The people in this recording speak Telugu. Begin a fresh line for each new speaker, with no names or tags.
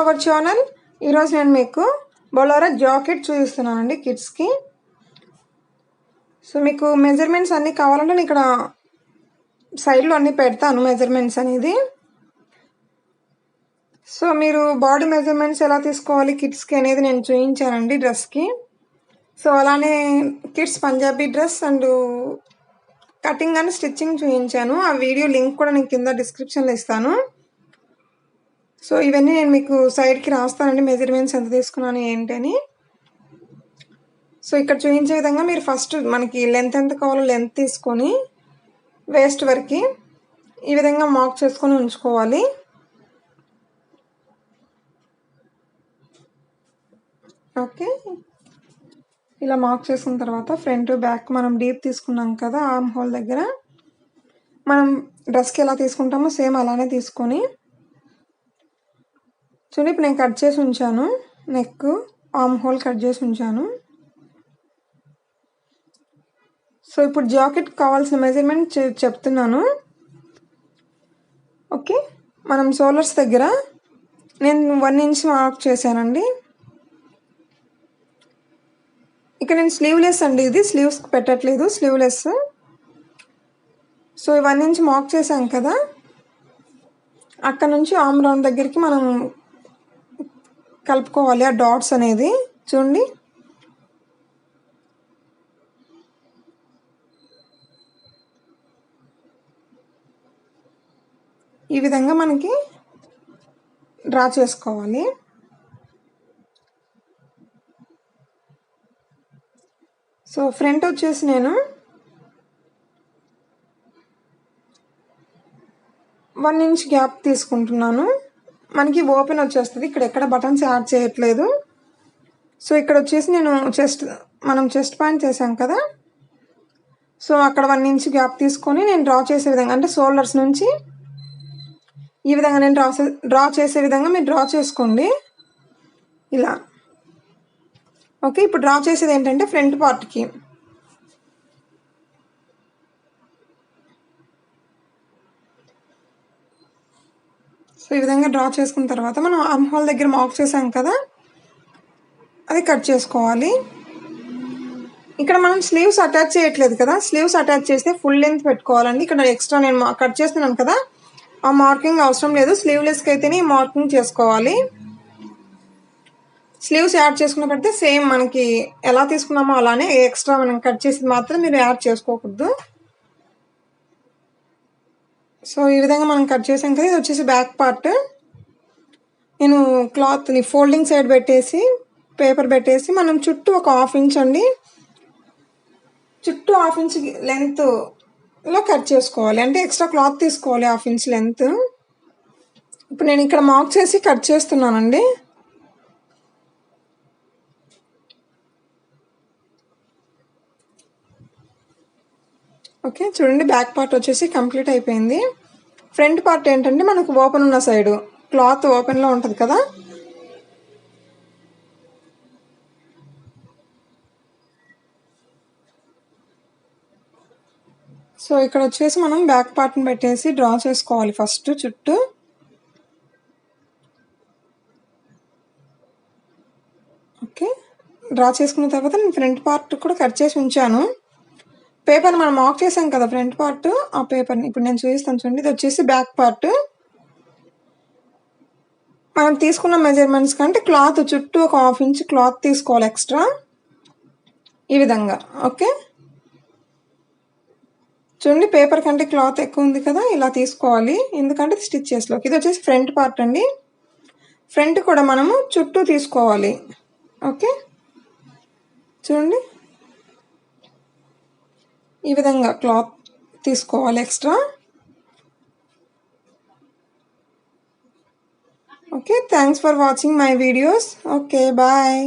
Our channel. ఈరోజు నేను మీకు బొలెరో జాకెట్ చూపిస్తున్నానండి కిడ్స్కి. సో మీకు మెజర్మెంట్స్ అన్నీ కావాలంటే నేను ఇక్కడ సైడ్లో అన్నీ పెడతాను మెజర్మెంట్స్ అనేది. సో మీరు బాడీ మెజర్మెంట్స్ ఎలా తీసుకోవాలి కిడ్స్కి అనేది నేను చూపించానండి డ్రెస్కి. సో అలానే kids Punjabi dress and cutting and stitching చూపించాను. ఆ వీడియో లింక్ కూడా నేను కింద డిస్క్రిప్షన్లో ఇస్తాను. సో ఇవన్నీ నేను మీకు సైడ్కి రాస్తానండి మెజర్మెంట్స్ ఎంత తీసుకున్నాను ఏంటని. సో ఇక్కడ చూపించే విధంగా మీరు ఫస్ట్ మనకి లెంత్ ఎంత కావాలో లెంత్ తీసుకొని వేస్ట్ వరకు ఈ విధంగా మార్క్ చేసుకొని ఉంచుకోవాలి. ఓకే, ఇలా మార్క్ చేసుకున్న తర్వాత ఫ్రంట్ బ్యాక్ మనం డీప్ తీసుకున్నాం కదా ఆర్మ్ హోల్ దగ్గర, మనం డ్రెస్కి ఎలా తీసుకుంటామో సేమ్ అలానే తీసుకొని చూడండి. ఇప్పుడు నేను కట్ చేసి ఉంచాను, నెక్ ఆర్మ్ హోల్ కట్ చేసి ఉంచాను. సో ఇప్పుడు జాకెట్ కావాల్సిన మెజర్మెంట్ చెప్తున్నాను. ఓకే, మనం షోల్డర్స్ దగ్గర నేను 1 ఇంచ్ మార్క్ చేశానండి. ఇక్కడ నేను స్లీవ్లెస్ అండి, ఇది స్లీవ్స్ పెట్టట్లేదు, స్లీవ్లెస్. సో 1 ఇంచ్ మార్క్ చేశాం కదా, అక్కడ నుంచి ఆర్మ్ రౌండ్ దగ్గరికి మనం కలుపుకోవాలి ఆ డాట్స్ అనేది. చూడండి, ఈ విధంగా మనకి డ్రా చేసుకోవాలి. సో ఫ్రంట్ వచ్చేసి నేను 1 ఇంచ్ గ్యాప్ తీసుకుంటున్నాను. మనకి ఓపెన్ వచ్చేస్తుంది, ఇక్కడ ఎక్కడ బటన్స్ యాడ్ చేయట్లేదు. సో ఇక్కడ వచ్చేసి నేను మనం చెస్ట్ పాయింట్ చేసాం కదా, సో అక్కడ 1 ఇంచ్ గ్యాప్ తీసుకొని నేను డ్రా చేసే విధంగా, అంటే షోల్డర్స్ నుంచి ఈ విధంగా నేను డ్రా చేసే విధంగా మీరు డ్రా చేసుకోండి ఇలా. ఓకే, ఇప్పుడు డ్రా చేసేది ఏంటంటే ఫ్రంట్ పార్ట్కి సో ఈ విధంగా డ్రా చేసుకున్న తర్వాత మనం ఆర్మ్ హోల్ దగ్గర మార్క్ చేసాం కదా, అది కట్ చేసుకోవాలి. ఇక్కడ మనం స్లీవ్స్ అటాచ్ చేయట్లేదు కదా, స్లీవ్స్ అటాచ్ చేస్తే ఫుల్ లెంత్ పెట్టుకోవాలండి. ఇక్కడ ఎక్స్ట్రా నేను కట్ చేస్తున్నాను కదా, ఆ మార్కింగ్ అవసరం లేదు. స్లీవ్లెస్కి అయితేనే మార్కింగ్ చేసుకోవాలి. స్లీవ్స్ యాడ్ చేసుకున్న పెడితే సేమ్ మనకి ఎలా తీసుకున్నామో అలానే, ఎక్స్ట్రా మనం కట్ చేసేది మాత్రం మీరు యాడ్ చేసుకోకూడదు. సో ఈ విధంగా మనం కట్ చేసాం కదా, ఇది వచ్చేసి బ్యాక్ పార్ట్. నేను క్లాత్ని ఫోల్డింగ్ సైడ్ పెట్టేసి పేపర్ పెట్టేసి మనం చుట్టూ ఒక 1/2 ఇంచ్ అండి, చుట్టూ 1/2 ఇంచ్ లెంత్లో కట్ చేసుకోవాలి. అంటే ఎక్స్ట్రా క్లాత్ తీసుకోవాలి 1/2 ఇంచ్ లెంత్. ఇప్పుడు నేను ఇక్కడ మార్క్ చేసి కట్ చేస్తున్నానండి. ఓకే, చూడండి బ్యాక్ పార్ట్ వచ్చేసి కంప్లీట్ అయిపోయింది. ఫ్రంట్ పార్ట్ ఏంటంటే మనకు ఓపెన్ ఉన్న సైడు క్లాత్ ఓపెన్లో ఉంటుంది కదా, సో ఇక్కడ వచ్చేసి మనం బ్యాక్ పార్ట్ని పెట్టేసి డ్రా చేసుకోవాలి ఫస్ట్ చుట్టూ. ఓకే, డ్రా చేసుకున్న తర్వాత నేను ఫ్రంట్ పార్ట్ కూడా కట్ చేసి ఉంచాను. పేపర్ మనం మార్క్ చేసాం కదా ఫ్రంట్ పార్ట్, ఆ పేపర్ని ఇప్పుడు నేను చూపిస్తాను చూడండి. ఇది వచ్చేసి బ్యాక్ పార్ట్. మనం తీసుకున్న మెజర్మెంట్స్ కంటే క్లాత్ చుట్టూ ఒక 1/2 ఇంచ్ క్లాత్ తీసుకోవాలి ఎక్స్ట్రా, ఈ విధంగా. ఓకే, చూడండి పేపర్ కంటే క్లాత్ ఎక్కువ ఉంది కదా, ఇలా తీసుకోవాలి ఎందుకంటే స్టిచ్ చేసేలోకి. ఇది వచ్చేసి ఫ్రంట్ పార్ట్ అండి, ఫ్రంట్ కూడా మనము చుట్టూ తీసుకోవాలి. ఓకే, చూడండి ఈ విధంగా క్లాత్ తీసుకోవాలి extra. Okay, thanks for watching my videos. Okay, bye.